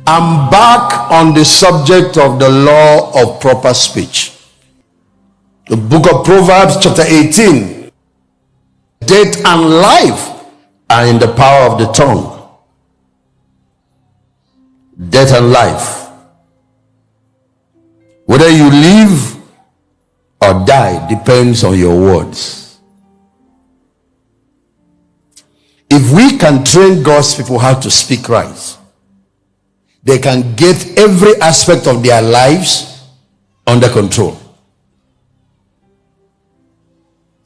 I'm back on the subject of the law of proper speech. The book of Proverbs chapter 18. Death and life are in the power of the tongue. Death and life. Whether you live or die depends on your words. If we can train God's people how to speak right, they can get every aspect of their lives under control.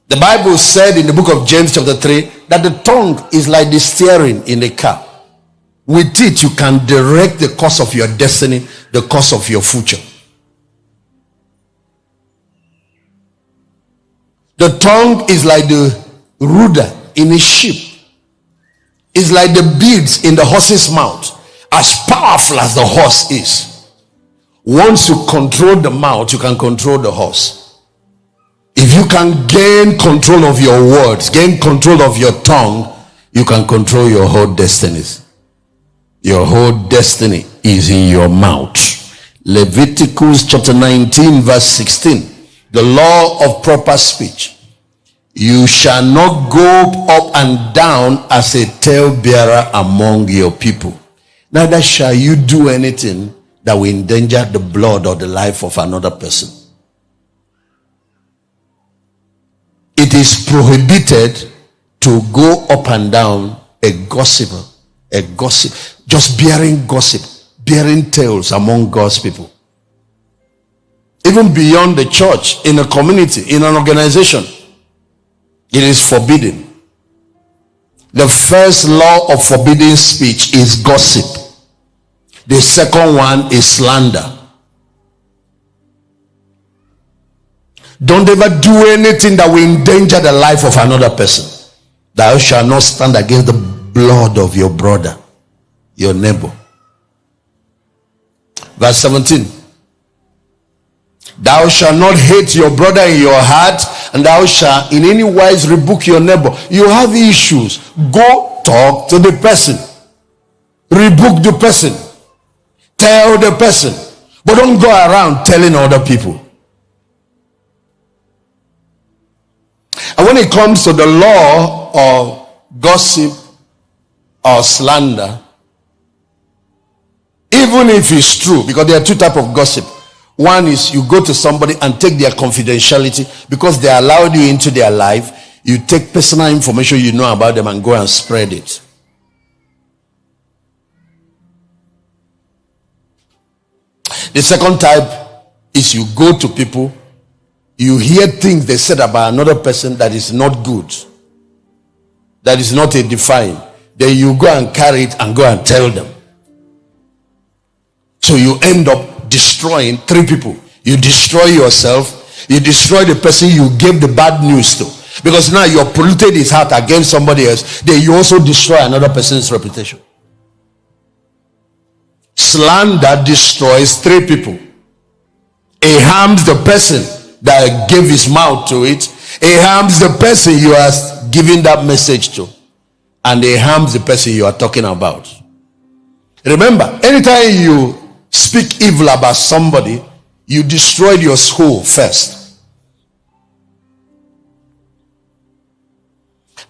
The Bible said in the book of James chapter 3 that the tongue is like the steering in a car. With it, you can direct the course of your destiny, the course of your future. The tongue is like the rudder in a ship. It's like the beads in the horse's mouth. As powerful as the horse is, once you control the mouth, you can control the horse. If you can gain control of your words, gain control of your tongue, you can control your whole destinies. Your whole destiny is in your mouth. Leviticus chapter 19 verse 16. The law of proper speech. You shall not go up and down as a talebearer among your people. Neither shall you do anything that will endanger the blood or the life of another person. It is prohibited to go up and down a gossiper, just bearing gossip, bearing tales among God's people. Even beyond the church, in a community, in an organization, it is forbidden. The first law of forbidding speech is gossip. The second one is slander. Don't ever do anything that will endanger the life of another person. Thou shalt not stand against the blood of your brother, your neighbor. Verse 17. Thou shalt not hate your brother in your heart, and thou shalt in any wise rebuke your neighbor. You have issues. Go talk to the person. Rebuke the person. Tell the person. But don't go around telling other people. And when it comes to the law of gossip or slander, even if it's true, because there are two types of gossip. One is you go to somebody and take their confidentiality because they allowed you into their life. You take personal information you know about them and go and spread it. The second type is you go to people, you hear things they said about another person that is not good, that is not edifying. Then you go and carry it and go and tell them. So you end up destroying three people. You destroy yourself, you destroy the person you gave the bad news to, because now you have polluted his heart against somebody else. Then you also destroy another person's reputation. Slander destroys three people. It harms the person that gave his mouth to it. It harms the person you are giving that message to, and it harms the person you are talking about. Remember, anytime you speak evil about somebody, you destroyed your soul first,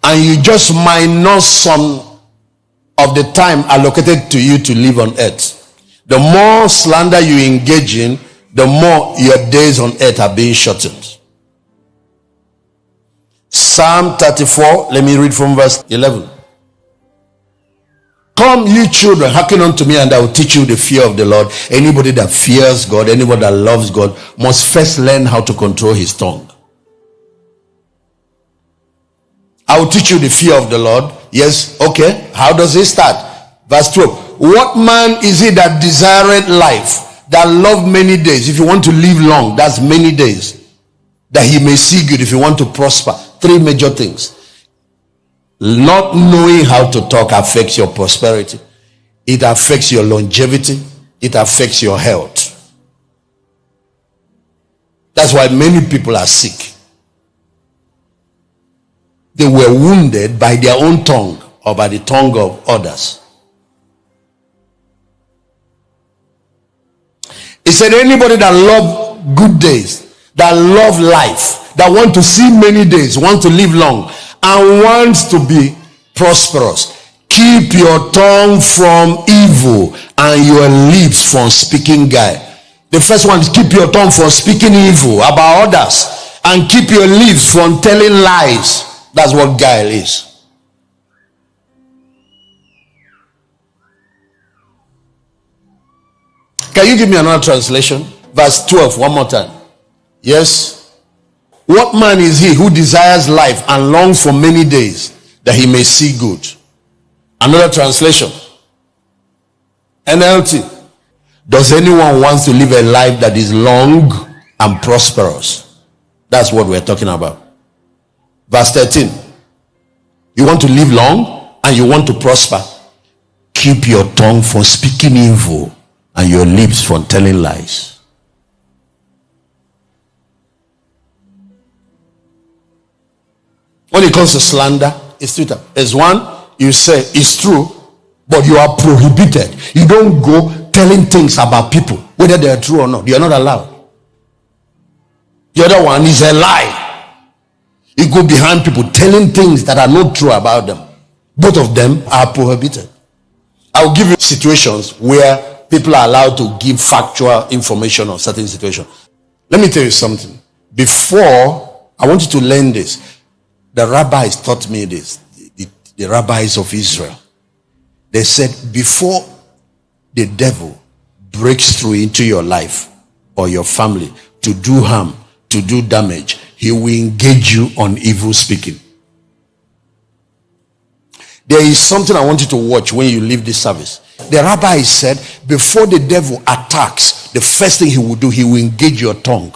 and you just minus some of the time allocated to you to live on earth. The more slander you engage in, the more your days on earth are being shortened. Psalm 34, let me read from verse 11. Come, you children, hearken unto me, and I will teach you the fear of the Lord. Anybody that fears God, anybody that loves God, must first learn how to control his tongue. I will teach you the fear of the Lord. Yes, okay. How does it start? Verse 12. What man is it that desireth life, that love many days? If you want to live long, that's many days. That he may see good, if you want to prosper. Three major things. Not knowing how to talk affects your prosperity. It affects your longevity. It affects your health. That's why many people are sick. They were wounded by their own tongue or by the tongue of others. He said, anybody that love good days, that love life, that want to see many days, want to live long, and wants to be prosperous, keep your tongue from evil and your lips from speaking guile. The first one is keep your tongue from speaking evil about others, and keep your lips from telling lies. That's what guile is. Can you give me another translation? Verse 12, one more time. Yes. What man is he who desires life and longs for many days that he may see good? Another translation. NLT. Does anyone want to live a life that is long and prosperous? That's what we're talking about. Verse 13. You want to live long and you want to prosper? Keep your tongue from speaking evil and your lips from telling lies. When it comes to slander, it's two types. There's one, you say it's true, but you are prohibited. You don't go telling things about people, whether they are true or not. You're not allowed. The other one is a lie. You go behind people telling things that are not true about them. Both of them are prohibited. I'll give you situations where people are allowed to give factual information on certain situations. Let me tell you something. Before, I want you to learn this. The rabbis taught me this. The rabbis of Israel. They said, before the devil breaks through into your life or your family to do harm, to do damage, he will engage you on evil speaking. There is something I want you to watch when you leave this service. The rabbi said, before the devil attacks, the first thing he will do, he will engage your tongue.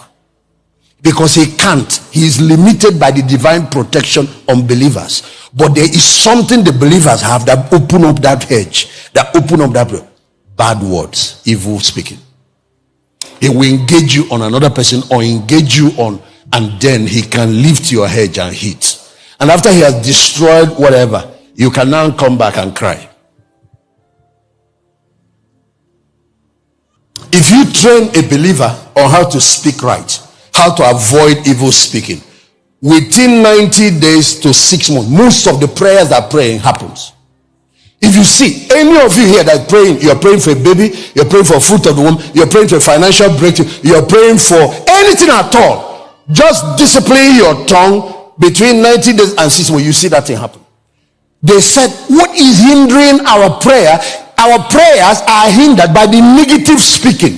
Because he can't. He is limited by the divine protection on believers. But there is something the believers have that open up that hedge, that open up that bad words, evil speaking. He will engage you on another person or engage you on, and then he can lift your hedge and hit. And after he has destroyed whatever, you can now come back and cry. If you train a believer on how to speak right, how to avoid evil speaking, within 90 days to 6 months, most of the prayers that praying happens. If you see any of you here that praying, you're praying for a baby, you're praying for a fruit of the womb, you're praying for a financial breakthrough, you're praying for anything at all, just discipline your tongue between 90 days and 6 months, you see that thing happen. They said, what is hindering our prayer? Our prayers are hindered by the negative speaking.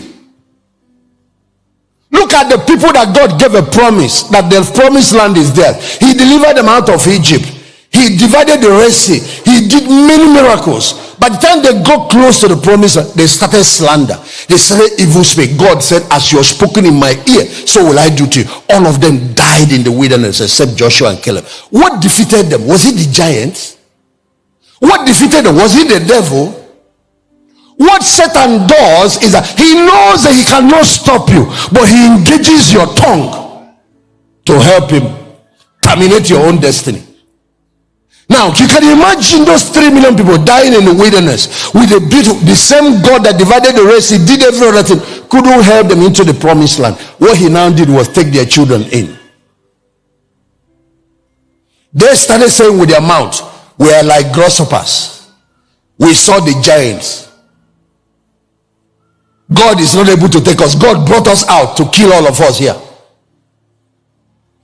Look at the people that God gave a promise, that the promised land is there. He delivered them out of Egypt. He divided the Red Sea. He did many miracles. By the time they got close to the promise, they started slander. They started evil speak. God said, as you are spoken in my ear, so will I do to you. All of them died in the wilderness except Joshua and Caleb. What defeated them? Was it the giants? What defeated them? Was it the devil? What Satan does is that he knows that he cannot stop you, but he engages your tongue to help him terminate your own destiny. Now you can imagine those 3 million people dying in the wilderness with the same God that divided the Red Sea, did every other thing, couldn't help them into the promised land. What he now did was take their children in. They started saying with their mouth, we are like grasshoppers. We saw the giants. God is not able to take us. God brought us out to kill all of us here.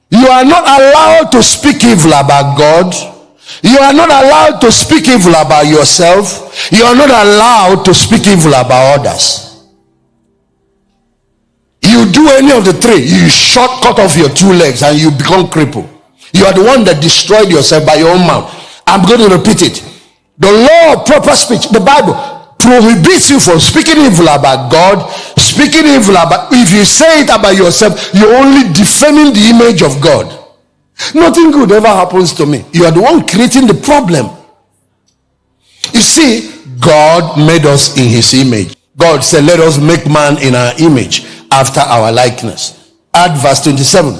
You are not allowed to speak evil about God. You are not allowed to speak evil about yourself. You are not allowed to speak evil about others. You do any of the three, you cut off your 2 legs and you become crippled. You are the one that destroyed yourself by your own mouth. I'm going to repeat it. The law of proper speech, the Bible prohibits you from speaking evil about God, speaking evil about, if you say it about yourself, you're only defaming the image of God. Nothing good ever happens to me. You are the one creating the problem. You see, God made us in his image. God said, let us make man in our image after our likeness. Add verse 27.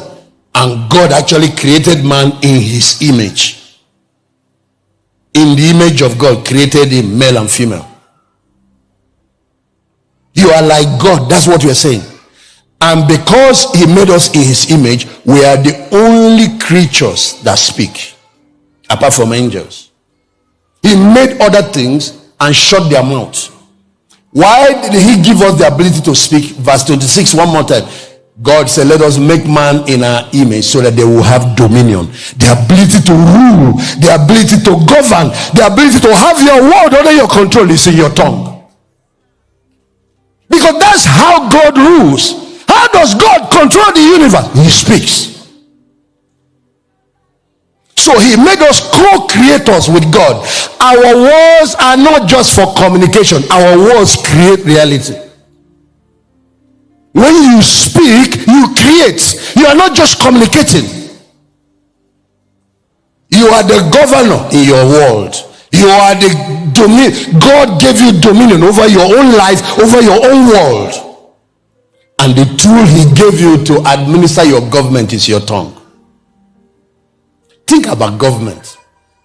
And God actually created man in his image. In the image of God created him, male and female. You are like God. That's what we are saying. And because he made us in his image, we are the only creatures that speak, apart from angels. He made other things and shut their mouth. Why did he give us the ability to speak? Verse 26, one more time. God said, let us make man in our image so that they will have dominion. The ability to rule, the ability to govern, the ability to have your word under your control is in your tongue. Because that's how God rules. How does God control the universe? He speaks. So he made us co-creators with God. Our words are not just for communication. Our words create reality. When you speak, you create. You are not just communicating. You are the governor in your world. You are the dominion. God gave you dominion over your own life, over your own world. And the tool he gave you to administer your government is your tongue. Think about government.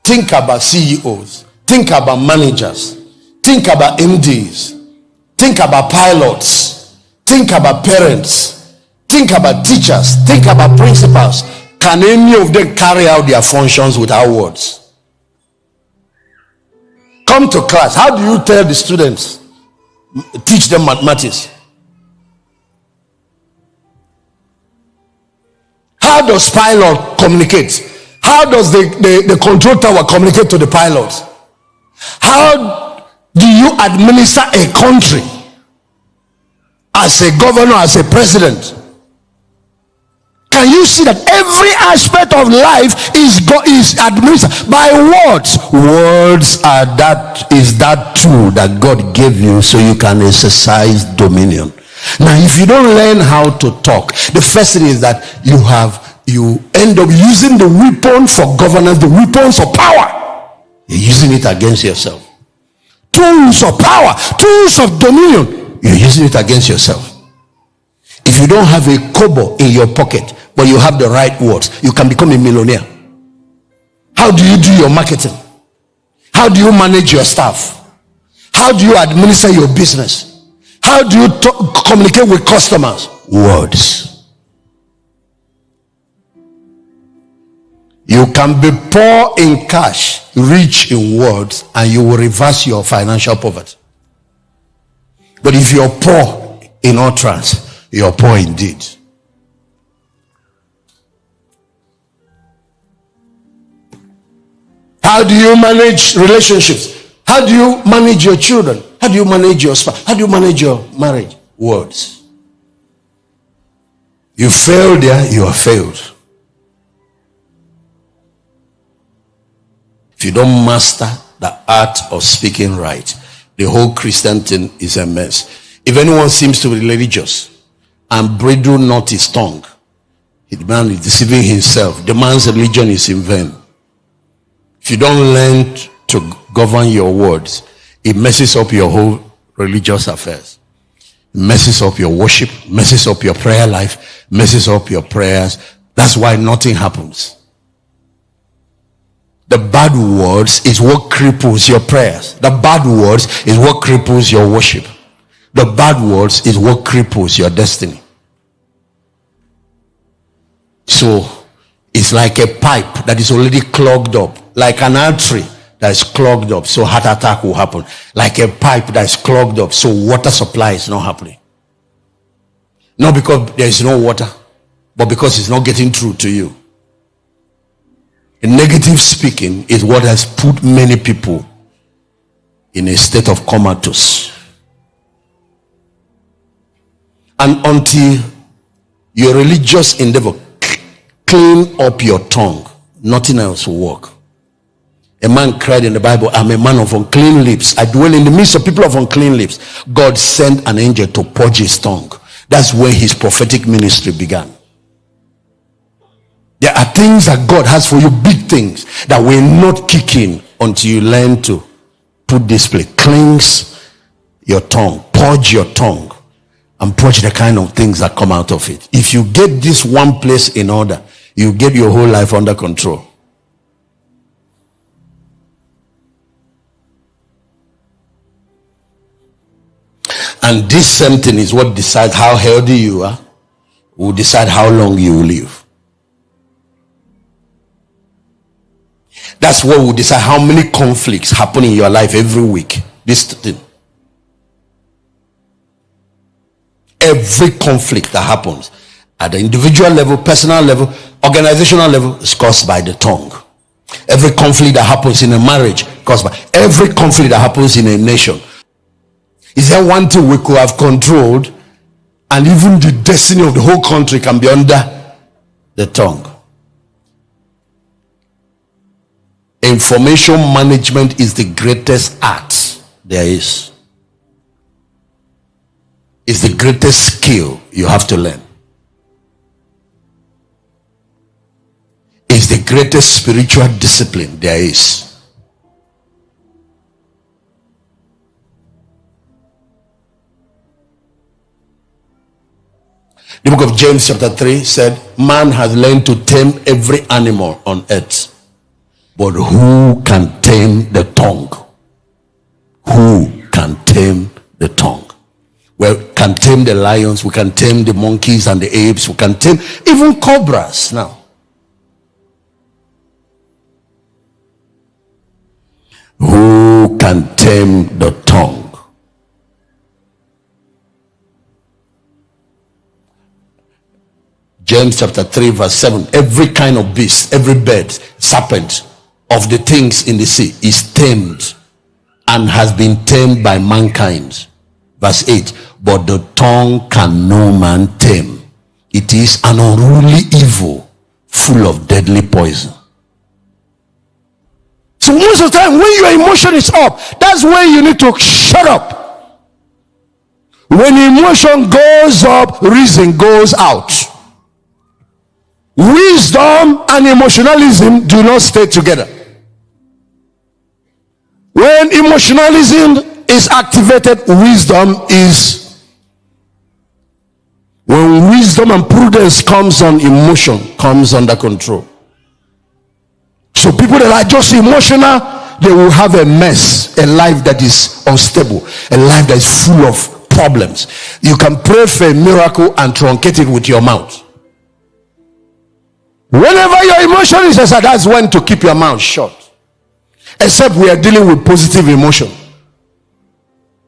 Think about CEOs. Think about managers. Think about MDs. Think about pilots. Think about parents. Think about teachers. Think about principals. Can any of them carry out their functions without words? Come to class. How do you tell the students? Teach them mathematics. How does pilot communicate? How does the control tower communicate to the pilots? How do you administer a country as a governor, as a president? Can you see that every aspect of life is administered by words? Words is that tool that God gave you so you can exercise dominion. Now, if you don't learn how to talk, the first thing is that you end up using the weapon for governance, the weapons of power. You're using it against yourself. Tools of power, tools of dominion, you're using it against yourself. If you don't have a kobo in your pocket, but you have the right words, you can become a millionaire. How do you do your marketing? How do you manage your staff? How do you administer your business? How do you communicate with customers? Words. You can be poor in cash, rich in words, and you will reverse your financial poverty. But if you're poor in utterance, you're poor indeed. How do you manage relationships? How do you manage your children? How do you manage your spouse? How do you manage your marriage? Words. You fail there, you are failed. If you don't master the art of speaking right, the whole Christian thing is a mess. If anyone seems to be religious and bridle not his tongue, the man is deceiving himself. The man's religion is in vain. If you don't learn to govern your words, it messes up your whole religious affairs. It messes up your worship, messes up your prayer life, messes up your prayers. That's why nothing happens. The bad words is what cripples your prayers. The bad words is what cripples your worship. The bad words is what cripples your destiny. So it's like a pipe that is already clogged up, like an artery that is clogged up, so heart attack will happen. Like a pipe that is clogged up, so water supply is not happening. Not because there is no water, but because it's not getting through to you. Negative speaking is what has put many people in a state of comatose. And until your religious endeavor clean up your tongue, nothing else will work. A man cried in the Bible, I'm a man of unclean lips. I dwell in the midst of people of unclean lips. God sent an angel to purge his tongue. That's when his prophetic ministry began. There are things that God has for you, big things that will not kick in until you learn to put display. Cleanse your tongue, purge your tongue, and purge the kind of things that come out of it. If you get this one place in order, you get your whole life under control. And this same thing is what decides how healthy you are, will decide how long you will live. That's what will decide how many conflicts happen in your life every week. This thing. Every conflict that happens at the individual level, personal level, organizational level is caused by the tongue. Every conflict that happens in a marriage caused by every conflict that happens in a nation. Is there one thing we could have controlled, and even the destiny of the whole country can be under the tongue? Information management is the greatest art there is. It's the greatest skill you have to learn. It's the greatest spiritual discipline there is. The book of James chapter 3 said, man has learned to tame every animal on earth. But who can tame the tongue? Who can tame the tongue? We can tame the lions, we can tame the monkeys and the apes, we can tame even cobras now. Who can tame the tongue? James chapter 3 verse 7. Every kind of beast, every bird, serpent, of the things in the sea is tamed and has been tamed by mankind. Verse 8. But the tongue can no man tame. It is an unruly evil, full of deadly poison. So most of the time when your emotion is up, that's when you need to shut up. When emotion goes up, reason goes out. Wisdom and emotionalism do not stay together. When emotionalism is activated, wisdom is. When wisdom and prudence comes on, emotion comes under control. So people that are just emotional, they will have a mess, a life that is unstable, a life that is full of problems. You can pray for a miracle and truncate it with your mouth. Whenever your emotion is as that's when to keep your mouth shut. Except we are dealing with positive emotion.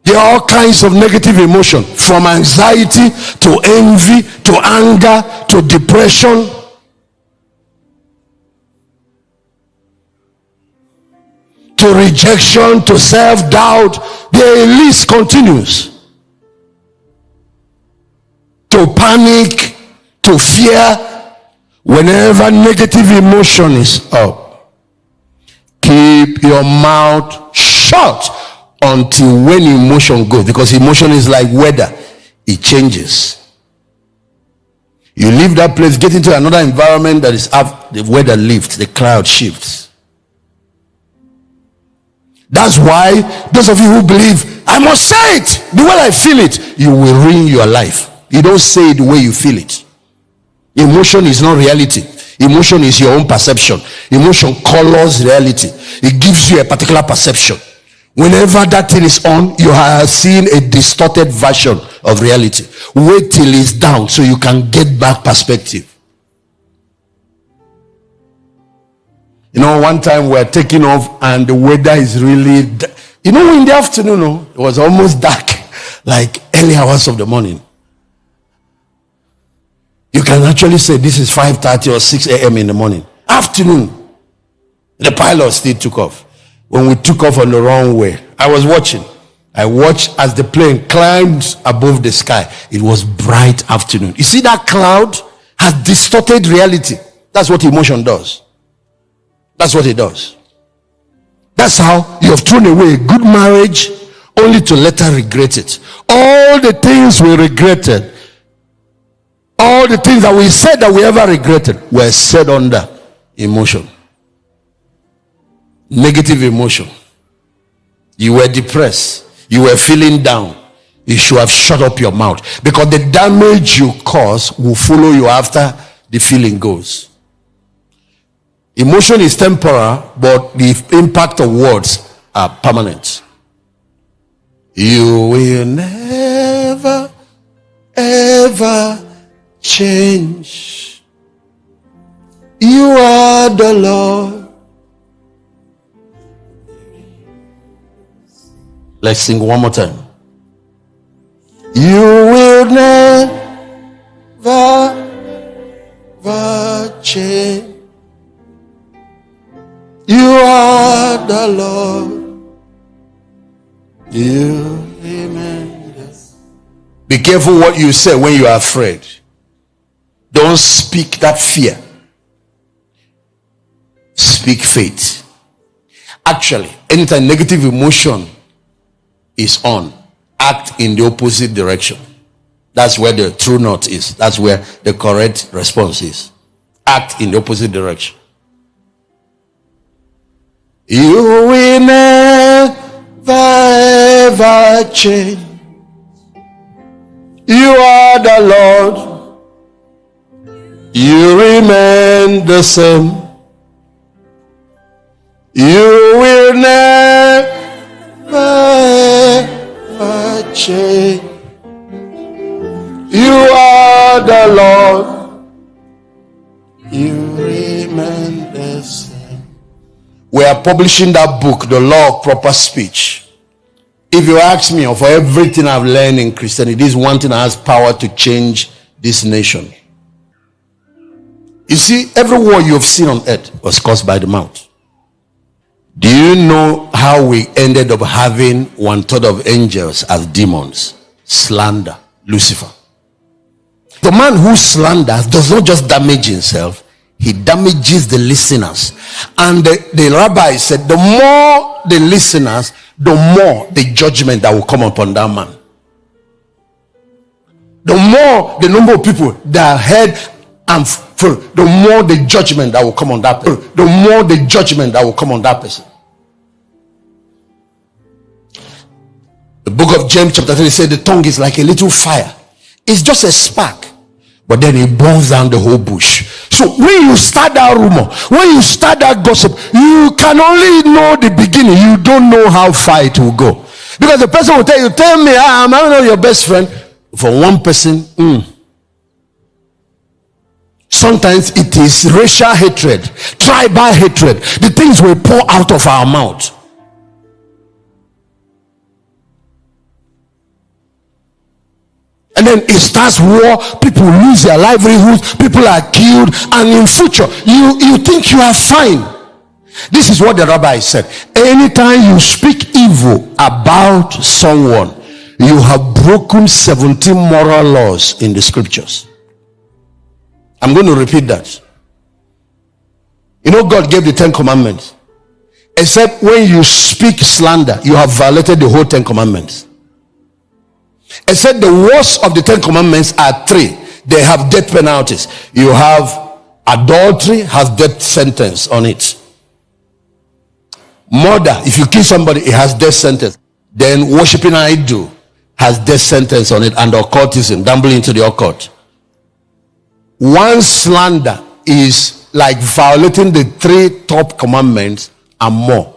There are all kinds of negative emotion, from anxiety to envy to anger to depression. To rejection, to self-doubt. The list continues. To panic, to fear. Whenever negative emotion is up, keep your mouth shut until when emotion goes. Because emotion is like weather. It changes. You leave that place, get into another environment that is up, the weather lifts, the cloud shifts. That's why those of you who believe, I must say it the way I feel it, you will ruin your life. You don't say it the way you feel it. Emotion is not reality. Emotion is your own perception. Emotion colors reality. It gives you a particular perception. Whenever that thing is on, you are seeing a distorted version of reality. Wait till it's down so you can get back perspective. You know, one time we were taking off and the weather is really, you know, in the afternoon, it was almost dark, like early hours of the morning. You can actually say this is 5:30 or 6 a.m. in the morning. Afternoon. The pilot still took off. When we took off on the wrong way, I was watching. I watched as the plane climbed above the sky. It was bright afternoon. You see that cloud has distorted reality. That's what emotion does. That's what it does. That's how you have thrown away a good marriage only to later regret it. All the things we regretted, all the things that we said that we ever regretted were said under emotion. Negative emotion. You were depressed. You were feeling down. You should have shut up your mouth, because the damage you cause will follow you after the feeling goes. Emotion is temporal, but the impact of words are permanent. You will never change. You are the Lord. Let's sing one more time. You will never change. You are the Lord. You remain. Be careful what you say when you are afraid. Don't speak that fear. Speak faith. Actually, anytime negative emotion is on, act in the opposite direction. That's where the true north is. That's where the correct response is. Act in the opposite direction. You will never ever change. You are the Lord. You remain the same. You will never change. You are the Lord. You remain the same. We are publishing that book, The Law of Proper Speech. If you ask me, for everything I've learned in Christianity, this one thing that has power to change this nation. You see, every war you've seen on earth was caused by the mouth. Do you know how we ended up having 1/3 of angels as demons? Slander. Lucifer. The man who slanders does not just damage himself, he damages the listeners. And the rabbi said, the more the listeners, the more the judgment that will come upon that man. The more the number of people that heard and full, the more the judgment that will come on that person. The more the judgment that will come on that person. The book of James chapter 3 said the tongue is like a little fire. It's just a spark, but then it burns down the whole bush. So when you start that rumor, when you start that gossip, you can only know the beginning. You don't know how far it will go. Because the person will tell you, tell me, I'm not your best friend. For one person, sometimes it is racial hatred, tribal hatred. The things we pour out of our mouth. And then it starts war, people lose their livelihoods, people are killed, and in future, you think you are fine. This is what the rabbi said. Anytime you speak evil about someone, you have broken 17 moral laws in the scriptures. I'm going to repeat that. You know, God gave the 10 commandments. Except when you speak slander, you have violated the whole 10 commandments. Except the worst of the 10 commandments are 3. They have death penalties. You have adultery, has death sentence on it. Murder, if you kill somebody, it has death sentence. Then worshiping an idol has death sentence on it, and occultism, gambling into the occult. One slander is like violating the 3 top commandments and more.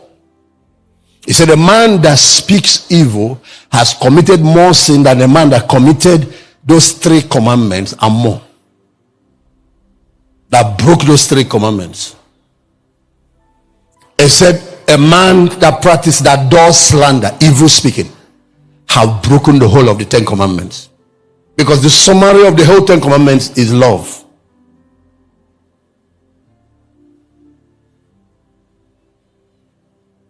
He said, a man that speaks evil has committed more sin than a man that committed those 3 commandments and more. That broke those 3 commandments. He said, a man that practices, that does slander, evil speaking, have broken the whole of the 10 commandments. Because the summary of the whole 10 commandments is love.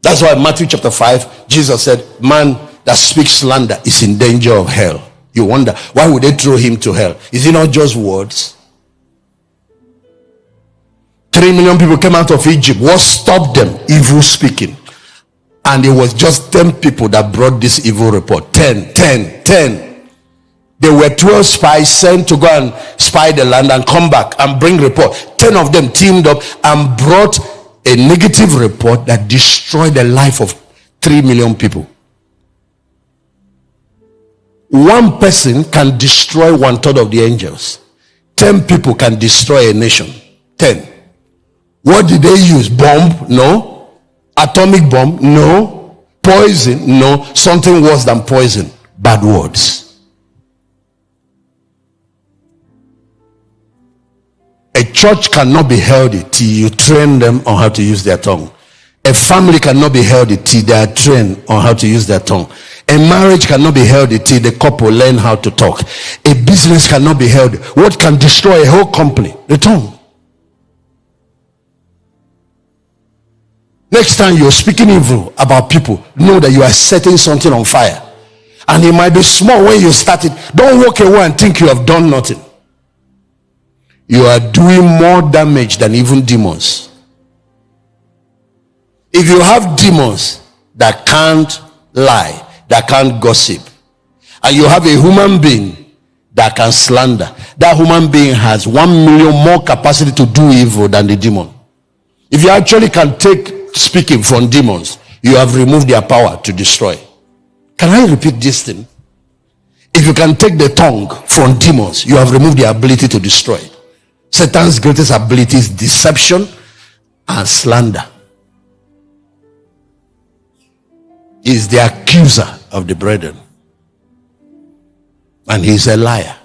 That's why Matthew chapter 5, Jesus said, man that speaks slander is in danger of hell. You wonder, why would they throw him to hell? Is it not just words? 3 million people came out of Egypt. What stopped them? Evil speaking. And it was just 10 people that brought this evil report. 10. There were 12 spies sent to go and spy the land and come back and bring report. 10 of them teamed up and brought a negative report that destroyed the life of 3 million people. One person can destroy 1/3 of the angels. 10 people can destroy a nation. 10. What did they use? Bomb? No. Atomic bomb? No. Poison? No. Something worse than poison. Bad words. church cannot be healthy till you train them on how to use their tongue. A family cannot be healthy till they are trained on how to use their tongue. A marriage cannot be healthy till the couple learn how to talk. A business cannot be healthy. What can destroy a whole company? The tongue. Next time you're speaking evil about people, know that you are setting something on fire. And it might be small when you start it. Don't walk away and think you have done nothing. You are doing more damage than even demons. If you have demons that can't lie, that can't gossip, and you have a human being that can slander, that human being has 1 million more capacity to do evil than the demon. If you actually can take speaking from demons, you have removed their power to destroy. Can I repeat this thing? If you can take the tongue from demons, you have removed their ability to destroy. Satan's greatest ability is deception and slander. He is the accuser of the brethren, and he is a liar.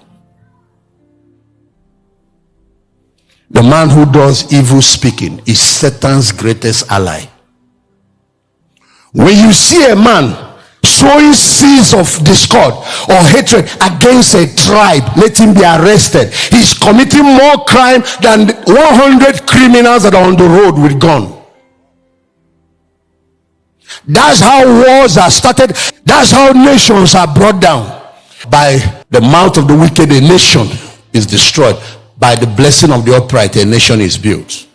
The man who does evil speaking is Satan's greatest ally. When you see a man sowing seeds of discord or hatred against a tribe, let him be arrested. He's committing more crime than 100 criminals that are on the road with gun. That's how wars are started. That's how nations are brought down. By the mouth of the wicked, a nation is destroyed. By the blessing of the upright, a nation is built.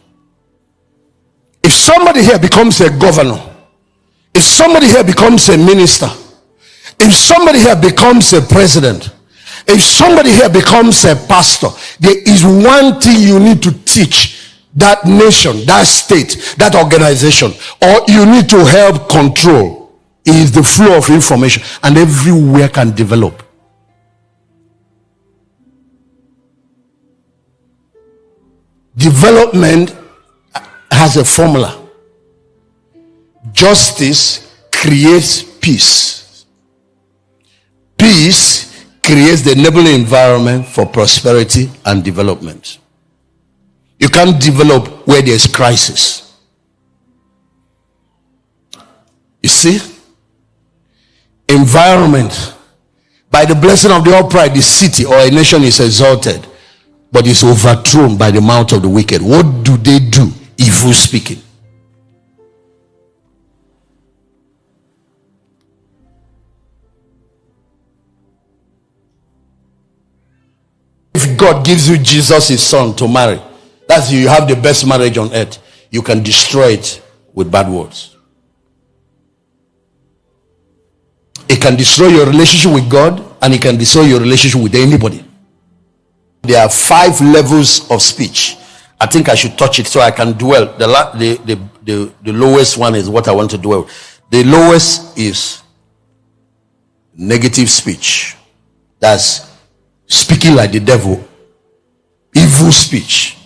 If somebody here becomes a governor, if somebody here becomes a minister, if somebody here becomes a president, if somebody here becomes a pastor, there is one thing you need to teach that nation, that state, that organization, or you need to help control, is the flow of information, and everywhere can develop. Development has a formula. Justice creates peace. Peace creates the enabling environment for prosperity and development. You can't develop where there's crisis. You see? Environment. By the blessing of the upright, the city or a nation is exalted, but is overthrown by the mouth of the wicked. What do they do? Evil speaking. If God gives you Jesus, his son, to marry, that's you have the best marriage on earth. You can destroy it with bad words. It can destroy your relationship with God, and it can destroy your relationship with anybody. There are 5 levels of speech. I think I should touch it so I can dwell. The lowest one is what I want to dwell. The lowest is negative speech. That's speaking like the devil. Evil speech.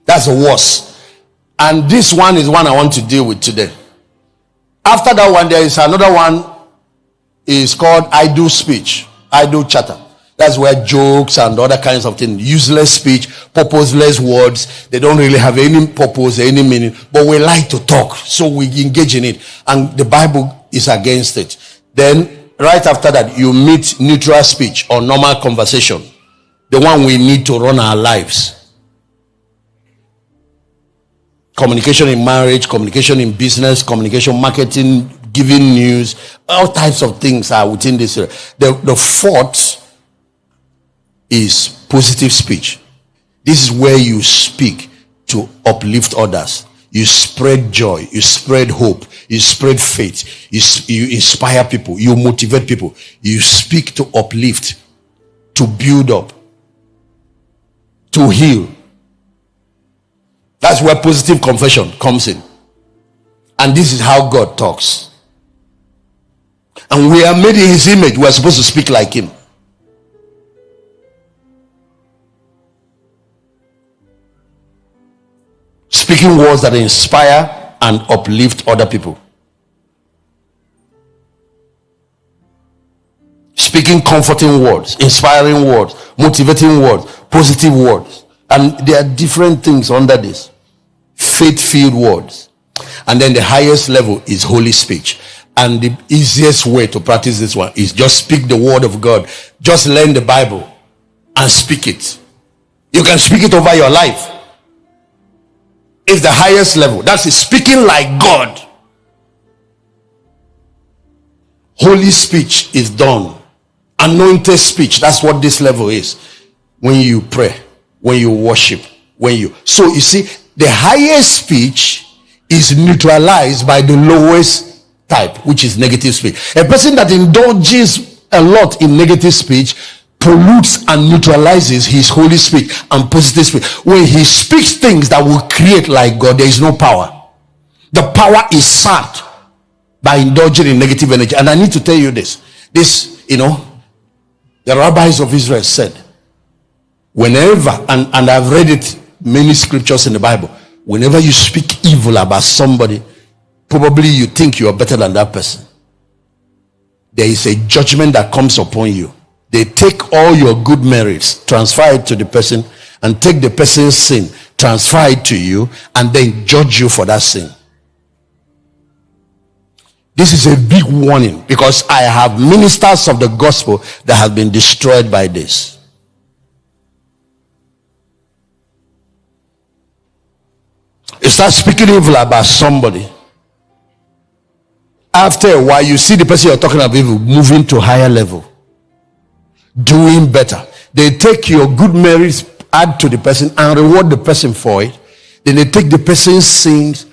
That's the worst. And this one is one I want to deal with today. After that one, there is another one. Is called idle speech. Idle chatter. That's where jokes and other kinds of things, useless speech, purposeless words, they don't really have any purpose, any meaning, but we like to talk, so we engage in it. And the Bible is against it. Then, right after that, you meet neutral speech or normal conversation, the one we need to run our lives. Communication in marriage, communication in business, communication, marketing, giving news, all types of things are within this. The fourth is positive speech. This is where you speak to uplift others. You spread joy, you spread hope, you spread faith, you inspire people, you motivate people, you speak to uplift, to build up, to heal. That's where positive confession comes in. And this is how God talks. And we are made in his image. We are supposed to speak like him. Speaking words that inspire and uplift other people. Speaking comforting words, inspiring words, motivating words, positive words. And there are different things under this. Faith-filled words. And then the highest level is holy speech. And the easiest way to practice this one is just speak the word of God. Just learn the Bible and speak it. You can speak it over your life. It's the highest level. That's speaking like God. Holy speech is done. Anointed speech. That's what this level is. When you pray, when you worship, so you see, the highest speech is neutralized by the lowest type, which is negative speech. A person that indulges a lot in negative speech pollutes and neutralizes his holy speech and positive speech. When he speaks things that will create like God, there is no power. The power is sapped by indulging in negative energy. And I need to tell you this, the rabbis of Israel said, whenever, and I've read it, many scriptures in the Bible, whenever you speak evil about somebody, probably you think you are better than that person. There is a judgment that comes upon you. They take all your good merits, transfer it to the person, and take the person's sin, transfer it to you, and then judge you for that sin. This is a big warning, because I have ministers of the gospel that have been destroyed by this. You start speaking evil about somebody. After a while, you see the person you're talking about evil moving to higher level, doing better. They take your good merits, add to the person, and reward the person for it. Then they take the person's sins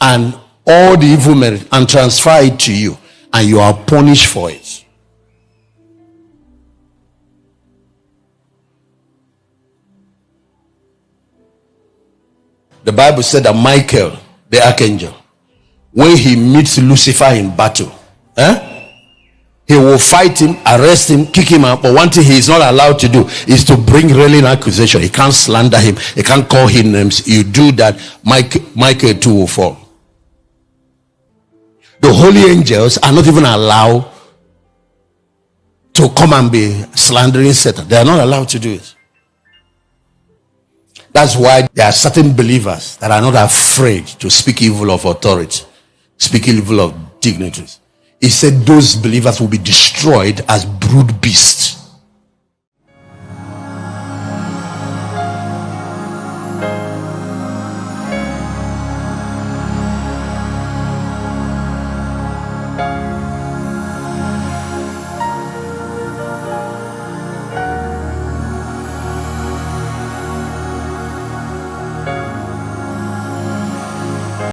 and all the evil merit and transfer it to you, and you are punished for it. The Bible said that Michael, the archangel, when he meets Lucifer in battle, he will fight him, arrest him, kick him out. But one thing he is not allowed to do is to bring railing accusation. He can't slander him. He can't call him names. You do that, Michael too will fall. The holy angels are not even allowed to come and be slandering Satan. They are not allowed to do it. That's why there are certain believers that are not afraid to speak evil of authority, speak evil of dignitaries. He said those believers will be destroyed as brood beasts.